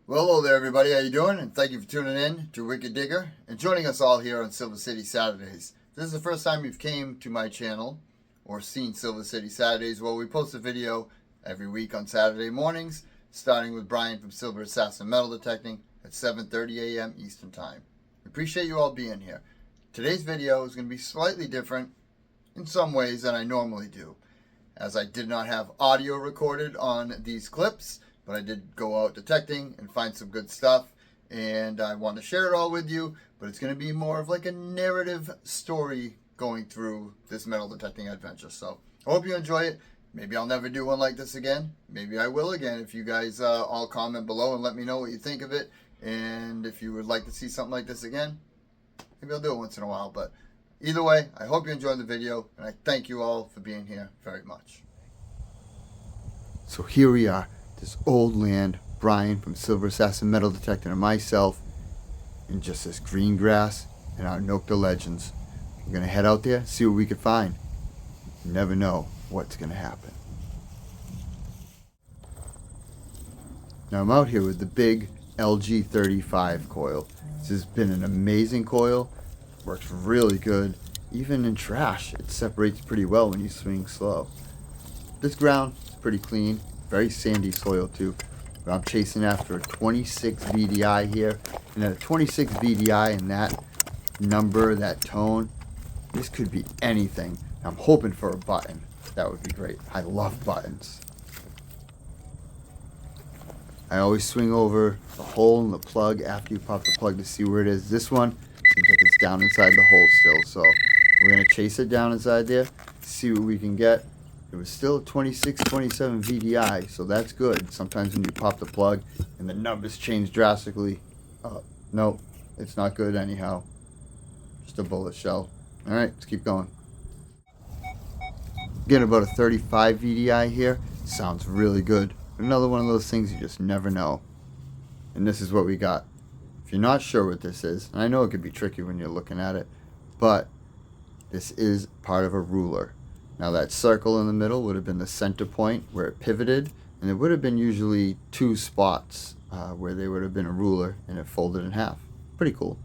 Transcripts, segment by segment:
Well, hello there, everybody. How you doing? And thank you for tuning in to Wicked Digger and joining us all here on Silver City Saturdays. If this is the first time you've came to my channel or seen Silver City Saturdays, well, we post a video every week on Saturday mornings, starting with Brian from Silver Assassin Metal Detecting at 7:30 a.m. Eastern Time. We appreciate you all being here. Today's video is going to be slightly different in some ways than I normally do, as I did not have audio recorded on these clips. But I did go out detecting and find some good stuff, and I want to share it all with you, but it's going to be more of like a narrative story going through this metal detecting adventure. So I hope you enjoy it. Maybe I'll never do one like this again. Maybe I will again if you guys all comment below and let me know what you think of it. And if you would like to see something like this again, maybe I'll do it once in a while. But either way, I hope you enjoyed the video, and I thank you all for being here very much. So here we are. This old land, Brian from Silver Assassin Metal Detecting and myself, in just this green grass and our Nocta Legends. We're going to head out there, see what we can find. You never know what's going to happen. Now I'm out here with the big LG35 coil. This has been an amazing coil. Works really good. Even in trash, it separates pretty well when you swing slow. This ground is pretty clean. Very sandy soil too. But I'm chasing after a 26 VDI here. And at a 26 VDI and that number, that tone, this could be anything. I'm hoping for a button. That would be great. I love buttons. I always swing over the hole in the plug after you pop the plug to see where it is. This one seems like it's down inside the hole still. So we're going to chase it down inside there, see what we can get. It was still 26, 27 VDI, so that's good. Sometimes when you pop the plug and the numbers change drastically, no, it's not good anyhow. Just a bullet shell. All right, let's keep going. Getting about a 35 VDI here. Sounds really good. Another one of those things you just never know. And this is what we got. If you're not sure what this is, and I know it could be tricky when you're looking at it, but this is part of a ruler. Now that circle in the middle would have been the center point where it pivoted, and it would have been usually two spots where there would have been a ruler and it folded in half. Pretty cool.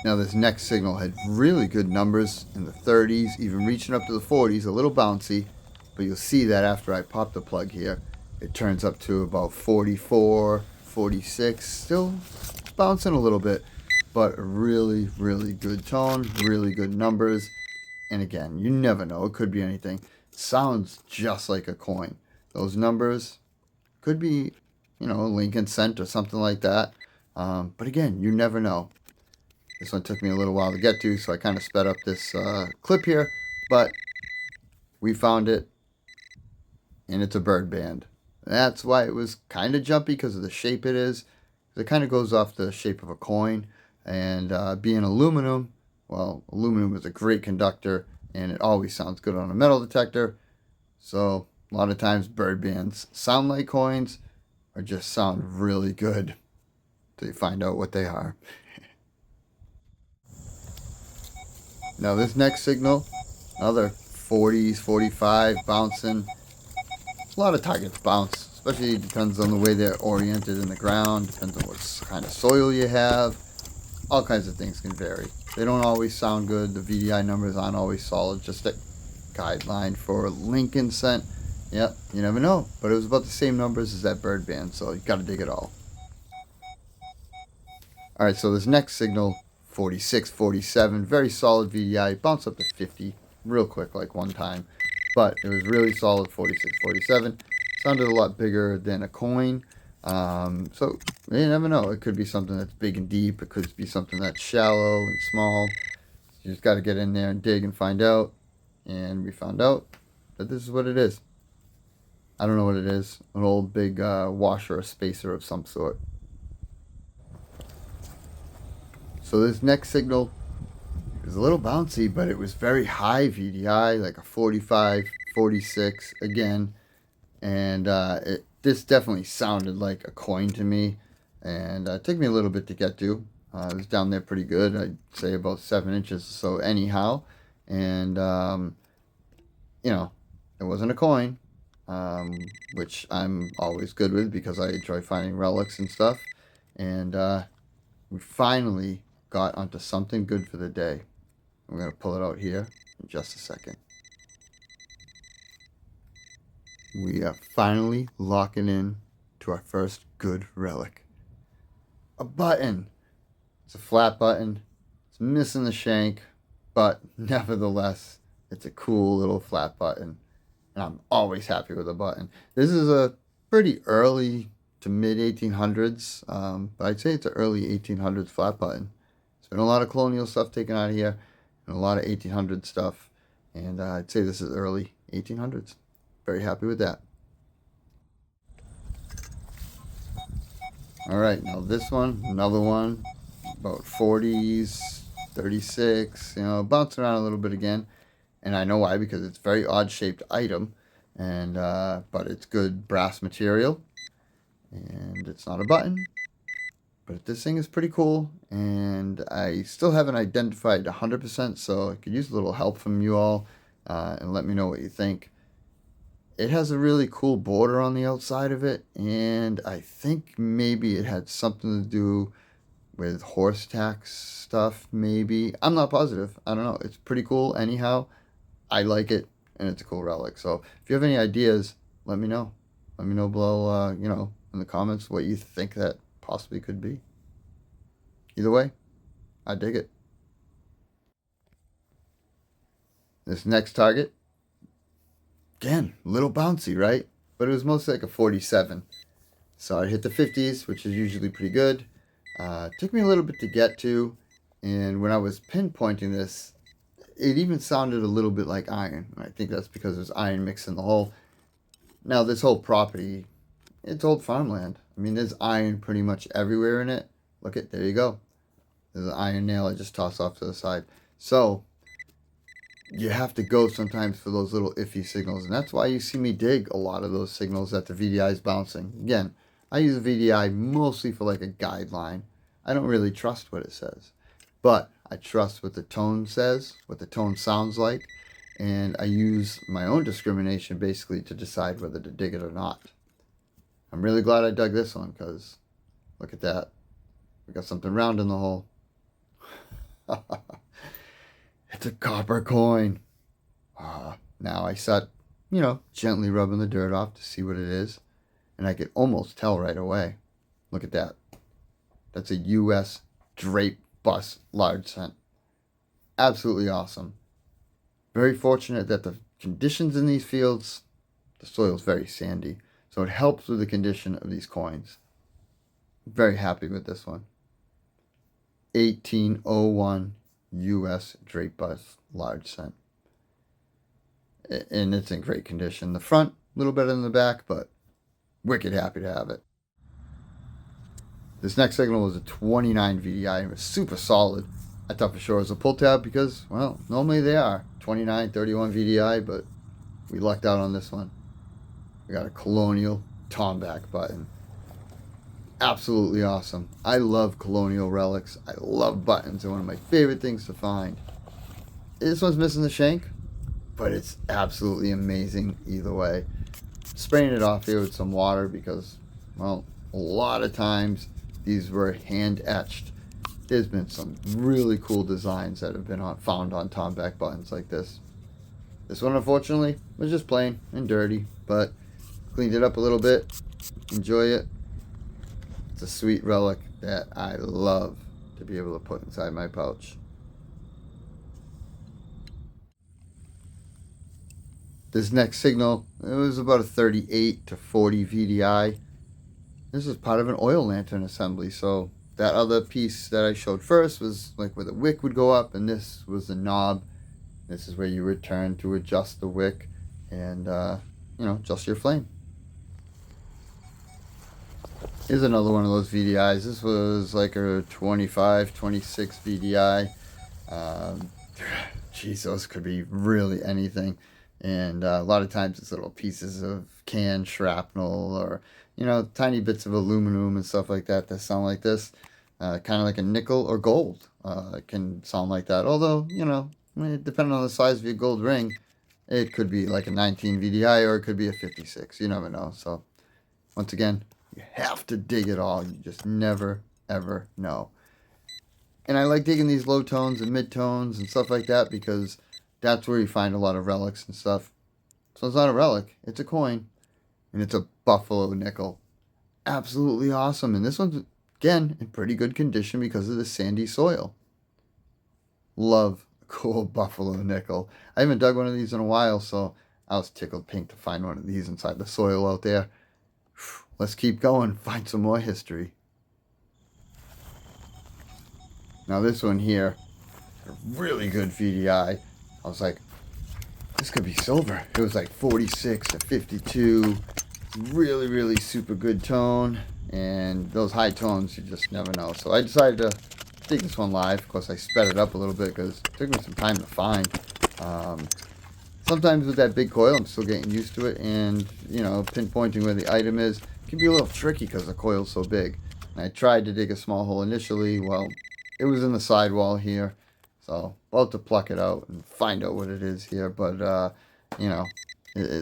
Now this next signal had really good numbers in the 30s, even reaching up to the 40s, a little bouncy, but you'll see that after I pop the plug here, it turns up to about 44, 46, still bouncing a little bit. But a really, really good tone, really good numbers. And again, you never know. It could be anything. Sounds just like a coin. Those numbers could be, a Lincoln cent or something like that. But again, you never know. This one took me a little while to get to, so I kind of sped up this clip here. But we found it, and it's a bird band. That's why it was kind of jumpy, because of the shape it is. It kind of goes off the shape of a coin. And being aluminum, well, aluminum is a great conductor, and it always sounds good on a metal detector. So a lot of times bird bands sound like coins or just sound really good until you find out what they are. Now this next signal, another 40s, 45, bouncing. A lot of targets bounce, especially depends on the way they're oriented in the ground, depends on what kind of soil you have. All kinds of things can vary. They don't always sound good. The VDI numbers aren't always solid. Just a guideline for Lincoln cent. Yep, you never know. But it was about the same numbers as that bird band, so you got to dig it all. All right, so this next signal, 46, 47, very solid VDI. Bounced up to 50 real quick, like one time. But it was really solid, 46, 47. Sounded a lot bigger than a coin. So you never know. It could be something that's big and deep. It could be something that's shallow and small. You just got to get in there and dig and find out. And we found out that this is what it is. I don't know what it is. An old big washer or spacer of some sort. So this next signal is a little bouncy, but it was very high VDI, like a 45, 46 again. And this definitely sounded like a coin to me, and it took me a little bit to get to. It was down there pretty good. I'd say about 7 inches or so anyhow. And, it wasn't a coin. which I'm always good with because I enjoy finding relics and stuff. And we finally got onto something good for the day. I'm going to pull it out here in just a second. We are finally locking in to our first good relic. A button. It's a flat button. It's missing the shank, but nevertheless, it's a cool little flat button. And I'm always happy with a button. This is a pretty early to mid 1800s, but I'd say it's an early 1800s flat button. There's been a lot of colonial stuff taken out of here and a lot of 1800 stuff, and I'd say this is early 1800s. Very happy with that. All right, now this one, another one, about 40s, 36, bouncing around a little bit again. And I know why, because it's a very odd shaped item, and but it's good brass material, and it's not a button, but this thing is pretty cool, and I still haven't identified 100%, so I could use a little help from you all, and let me know what you think. It has a really cool border on the outside of it, and I think maybe it had something to do with horse tax stuff, maybe. I'm not positive. I don't know. It's pretty cool anyhow. I like it, and it's a cool relic. So if you have any ideas, let me know. Let me know below, in the comments what you think that possibly could be. Either way, I dig it. This next target, again, a little bouncy, right? But it was mostly like a 47. So I hit the 50s, which is usually pretty good. It took me a little bit to get to, and when I was pinpointing this, it even sounded a little bit like iron. I think that's because there's iron mixed in the hole. Now, this whole property, it's old farmland. I mean, there's iron pretty much everywhere in it. Look at, there you go. There's an iron nail I just tossed off to the side. So, you have to go sometimes for those little iffy signals. And that's why you see me dig a lot of those signals that the VDI is bouncing. Again, I use a VDI mostly for like a guideline. I don't really trust what it says. But I trust what the tone says, what the tone sounds like, and I use my own discrimination basically to decide whether to dig it or not. I'm really glad I dug this one because look at that. We got something round in the hole. It's a copper coin. Now I start, gently rubbing the dirt off to see what it is, and I could almost tell right away. Look at that. That's a U.S. drape bus large cent. Absolutely awesome. Very fortunate that the conditions in these fields, the soil is very sandy, so it helps with the condition of these coins. Very happy with this one. 1801 U.S. drape bus large cent. And it's in great condition. The front, a little better than the back, but wicked happy to have it. This next signal was a 29 VDI. It was super solid. I thought for sure it was a pull tab because, well, normally they are 29, 31 VDI, but we lucked out on this one. We got a Colonial Tomback button. Absolutely awesome. I love Colonial relics. I love buttons. They're one of my favorite things to find. This one's missing the shank, but it's absolutely amazing either way. Spraying it off here with some water because, well, a lot of times these were hand etched. There's been some really cool designs that have been found on Tomback buttons like this. This one, unfortunately, was just plain and dirty, but cleaned it up a little bit. Enjoy it. It's a sweet relic that I love to be able to put inside my pouch. This next signal, it was about a 38 to 40 VDI. This is part of an oil lantern assembly, so that other piece that I showed first was like where the wick would go up, and this was the knob. This is where you would turn to adjust the wick and, adjust your flame. Here's another one of those VDIs. This was like a 25, 26 VDI. Geez, those could be really anything. And a lot of times it's little pieces of canned shrapnel or, tiny bits of aluminum and stuff like that sound like this. Kind of like a nickel or gold. It can sound like that. Although, depending on the size of your gold ring, It could be like a 19 VDI or it could be a 56. You never know. So once again, you have to dig it all. You just never, ever know. And I like digging these low tones and mid tones and stuff like that because that's where you find a lot of relics and stuff. So it's not a relic, it's a coin. And it's a buffalo nickel. Absolutely awesome. And this one's, again, in pretty good condition because of the sandy soil. Love a cool buffalo nickel. I haven't dug one of these in a while, so I was tickled pink to find one of these inside the soil out there. Let's keep going, find some more history. Now this one here, a really good VDI. I was like, this could be silver. It was like 46 to 52. Really, really super good tone. And those high tones, you just never know. So I decided to dig this one live. Of course, I sped it up a little bit because it took me some time to find. Sometimes with that big coil, I'm still getting used to it. And, you know, pinpointing where the item is can be a little tricky because the coil's so big. And I tried to dig a small hole initially. Well, it was in the sidewall here. So, about to pluck it out and find out what it is here. But, you know,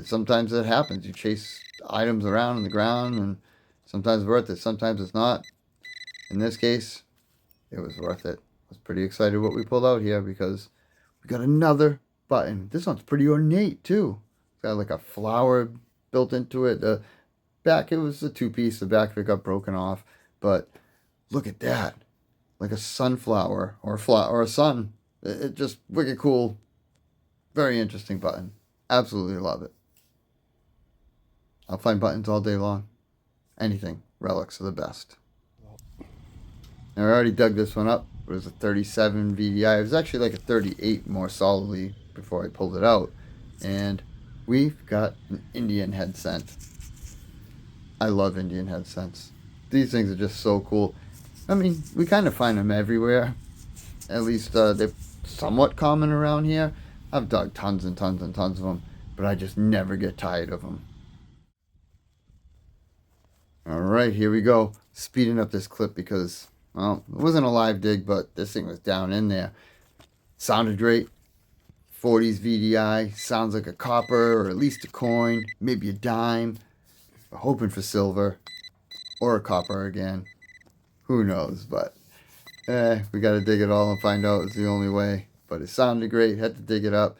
sometimes it happens. You chase items around in the ground and sometimes it's worth it. Sometimes it's not. In this case, it was worth it. I was pretty excited what we pulled out here because we got another button. This one's pretty ornate too. It's got like a flower built into it. The back, it was a two-piece. The back of it got broken off. But look at that. Like a sunflower or a sun. It just wicked cool. Very interesting button. Absolutely love it. I'll find buttons all day long. Anything. Relics are the best. Now, I already dug this one up. It was a 37 VDI. It was actually like a 38 more solidly before I pulled it out. And we've got an Indian head scent. I love Indian head scents. These things are just so cool. I mean, we kind of find them everywhere. At least they're somewhat common around here. I've dug tons and tons and tons of them, but I just never get tired of them. All right, here we go. Speeding up this clip because, well, it wasn't a live dig, but this thing was down in there. Sounded great. 40s VDI. Sounds like a copper or at least a coin, maybe a dime. We're hoping for silver or a copper again. Who knows, but we got to dig it all and find out. It's the only way. But it sounded great. Had to dig it up.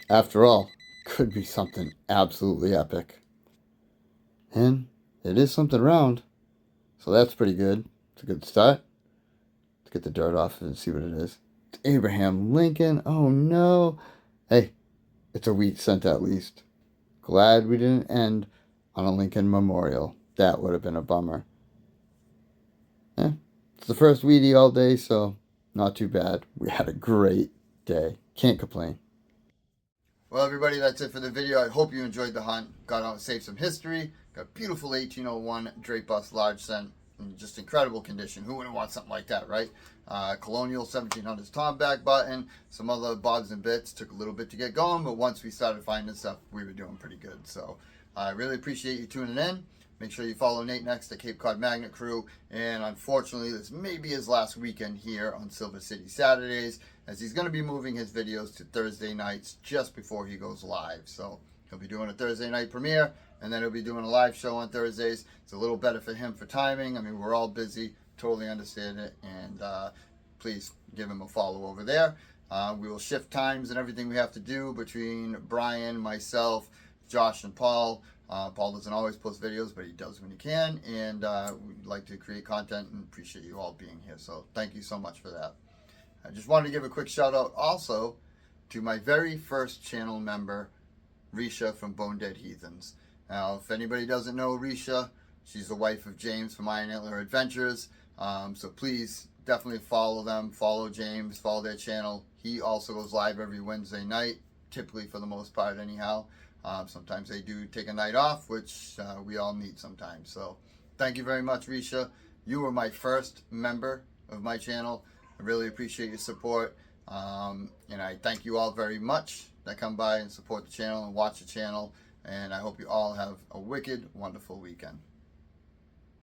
After all, could be something absolutely epic. And it is something round. So that's pretty good. It's a good start. Let's get the dirt off and see what it is. It's Abraham Lincoln. Oh no. Hey, it's a wheat cent at least. Glad we didn't end on a Lincoln memorial. That would have been a bummer. It's the first Wheatie all day, so not too bad. We had a great day. Can't complain. Well, everybody, that's it for the video. I hope you enjoyed the hunt. Got out and saved some history. Got a beautiful 1801 Drape Bust large cent in just incredible condition. Who wouldn't want something like that, right? Colonial 1700s Tomback button. Some other bobs and bits. Took a little bit to get going, but once we started finding stuff, we were doing pretty good. So I really appreciate you tuning in. Make sure you follow Nate next at Cape Cod Magnet Crew. And unfortunately, this may be his last weekend here on Silver City Saturdays, as he's going to be moving his videos to Thursday nights just before he goes live. So he'll be doing a Thursday night premiere, and then he'll be doing a live show on Thursdays. It's a little better for him for timing. I mean, we're all busy. Totally understand it. And please give him a follow over there. We will shift times and everything we have to do between Brian, myself, Josh, and Paul. Paul doesn't always post videos, but he does when he can, and we'd like to create content and appreciate you all being here. So thank you so much for that. I just wanted to give a quick shout out also to my very first channel member, Risha from Bone Dead Heathens. Now, if anybody doesn't know Risha, she's the wife of James from Iron Antler Adventures. So please definitely follow them, follow James, follow their channel. He also goes live every Wednesday night, typically for the most part anyhow. Sometimes they do take a night off, which we all need sometimes. So thank you very much, Risha. You were my first member of my channel. I really appreciate your support. And I thank you all very much that come by and support the channel and watch the channel. And I hope you all have a wicked, wonderful weekend.